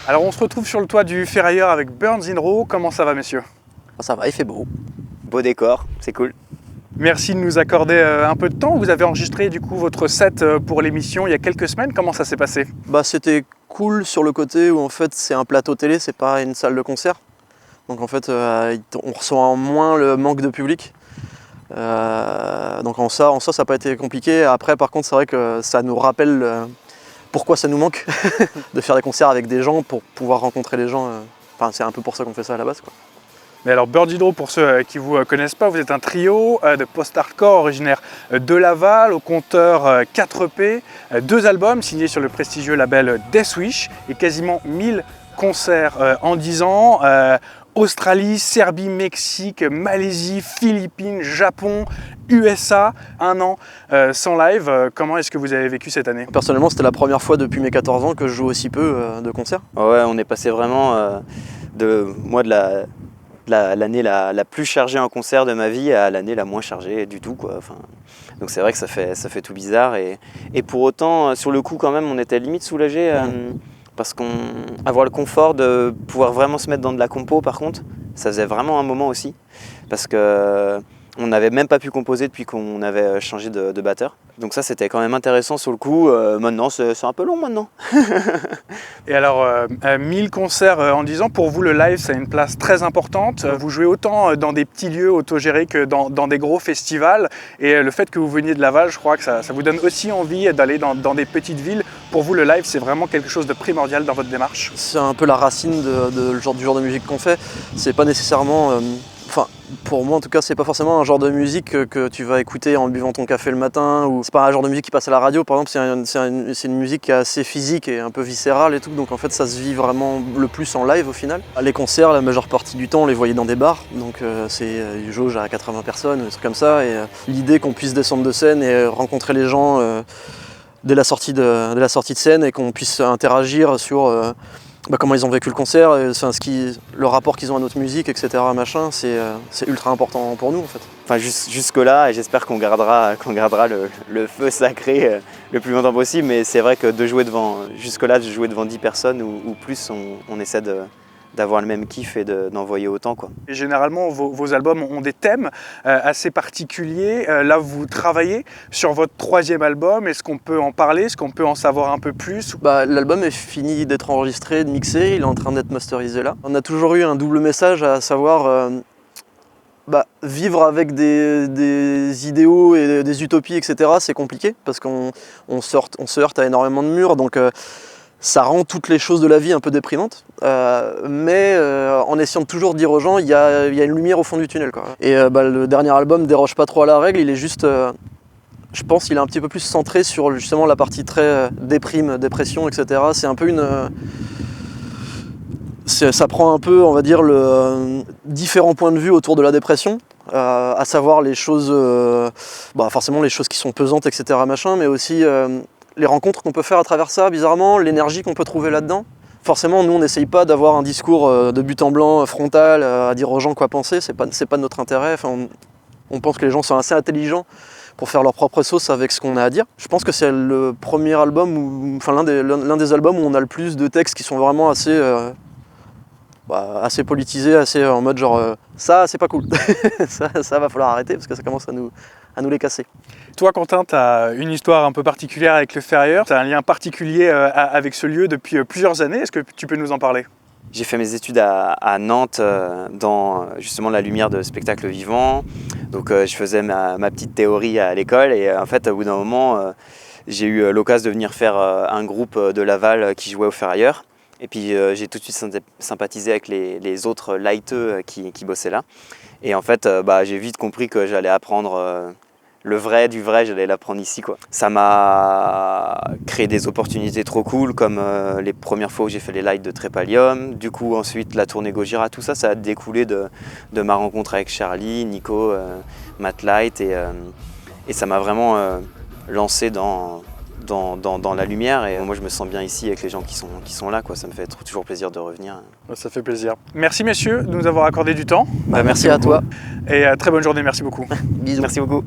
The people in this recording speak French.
Alors on se retrouve sur le toit du Ferrailleur avec Burns in Raw. Comment ça va, messieurs? Ça va, il fait beau. Beau décor, c'est cool. Merci de nous accorder un peu de temps. Vous avez enregistré du coup votre set pour l'émission il y a quelques semaines. Comment ça s'est passé? C'était cool sur le côté où en fait c'est un plateau télé, c'est pas une salle de concert. Donc en fait on ressent moins le manque de public. Donc en ça ça n'a pas été compliqué. Après par contre c'est vrai que ça nous rappelle pourquoi ça nous manque de faire des concerts avec des gens pour pouvoir rencontrer les gens. Enfin c'est un peu pour ça qu'on fait ça à la base, quoi. Mais alors Burns in Raw, pour ceux qui ne vous connaissent pas, vous êtes un trio de post-hardcore originaire de Laval, au compteur 4 EP, 2 albums signés sur le prestigieux label Deathwish et quasiment 1000 concerts en 10 ans. Australie, Serbie, Mexique, Malaisie, Philippines, Japon, USA, un an sans live. Comment est-ce que vous avez vécu cette année? Personnellement c'était la première fois depuis mes 14 ans que je joue aussi peu de concerts. Ouais, on est passé vraiment de l'année la plus chargée en concert de ma vie à l'année la moins chargée du tout, quoi. Enfin, donc c'est vrai que ça fait tout bizarre et pour autant sur le coup quand même on était limite soulagés parce avoir le confort de pouvoir vraiment se mettre dans de la compo, par contre ça faisait vraiment un moment aussi parce que on n'avait même pas pu composer depuis qu'on avait changé de batteur. Donc ça c'était quand même intéressant sur le coup. Maintenant c'est un peu long maintenant. Et alors 1000 concerts en 10 ans, pour vous le live ça a une place très importante. Vous jouez autant dans des petits lieux autogérés que dans des gros festivals. Et le fait que vous veniez de Laval, je crois que ça vous donne aussi envie d'aller dans des petites villes. Pour vous le live c'est vraiment quelque chose de primordial dans votre démarche? C'est un peu la racine du genre de musique qu'on fait. C'est pas nécessairement... Enfin, pour moi en tout cas, c'est pas forcément un genre de musique que tu vas écouter en buvant ton café le matin, ou c'est pas un genre de musique qui passe à la radio, par exemple. C'est une musique qui est assez physique et un peu viscérale et tout, donc en fait ça se vit vraiment le plus en live au final. Les concerts, la majeure partie du temps, on les voyait dans des bars, donc c'est une jauge à 80 personnes, des trucs comme ça, et l'idée qu'on puisse descendre de scène et rencontrer les gens dès la sortie de scène et qu'on puisse interagir sur comment ils ont vécu le concert, le rapport qu'ils ont à notre musique, etc. Machin, c'est ultra important pour nous en fait. Enfin jusque-là, et j'espère qu'on gardera le feu sacré le plus longtemps possible, mais c'est vrai que jusque-là, de jouer devant 10 personnes ou plus, on essaie d'avoir le même kiff et d'envoyer autant, quoi. Et généralement, vos albums ont des thèmes assez particuliers. Là, vous travaillez sur votre 3e album. Est-ce qu'on peut en parler? Est-ce qu'on peut en savoir un peu plus? L'album est fini d'être enregistré, de mixé, il est en train d'être masterisé là. On a toujours eu un double message, à savoir vivre avec des idéaux et des utopies, etc. c'est compliqué parce qu'on se heurte à énormément de murs. Donc, ça rend toutes les choses de la vie un peu déprimantes, mais en essayant de toujours dire aux gens, il y a une lumière au fond du tunnel, quoi. Et le dernier album déroge pas trop à la règle, il est juste, je pense qu'il est un petit peu plus centré sur justement la partie très dépression, etc. C'est un peu ça prend un peu, on va dire, différents points de vue autour de la dépression, à savoir les choses, forcément les choses qui sont pesantes, etc. machin, mais aussi les rencontres qu'on peut faire à travers ça, bizarrement, l'énergie qu'on peut trouver là-dedans. Forcément, nous, on n'essaye pas d'avoir un discours de but en blanc, frontal, à dire aux gens quoi penser, c'est pas notre intérêt. Enfin, on pense que les gens sont assez intelligents pour faire leur propre sauce avec ce qu'on a à dire. Je pense que c'est le premier album, l'un des albums où on a le plus de textes qui sont vraiment assez politisés, assez en mode genre ça, c'est pas cool, ça va falloir arrêter parce que ça commence à nous les casser. Toi, Quentin, tu as une histoire un peu particulière avec le Ferrailleur. Tu as un lien particulier avec ce lieu depuis plusieurs années. Est-ce que tu peux nous en parler? J'ai fait mes études à Nantes dans justement la lumière de spectacle vivant. Donc je faisais ma petite théorie à l'école et en fait au bout d'un moment j'ai eu l'occasion de venir faire un groupe de Laval qui jouait au Ferrailleur. Et puis j'ai tout de suite sympathisé avec les autres lighteux qui bossaient là. Et en fait j'ai vite compris que j'allais apprendre le vrai du vrai, j'allais l'apprendre ici, quoi. Ça m'a créé des opportunités trop cool, comme les premières fois où j'ai fait les lights de Trépalium. Du coup, ensuite, la tournée Gojira, tout ça, ça a découlé de ma rencontre avec Charlie, Nico, Matt Light. Et ça m'a vraiment lancé dans la lumière. Et moi, je me sens bien ici avec les gens qui sont là, quoi. Ça me fait toujours plaisir de revenir. Ça fait plaisir. Merci, messieurs, de nous avoir accordé du temps. Merci à toi. Et très bonne journée, merci beaucoup. Bisous. Merci beaucoup.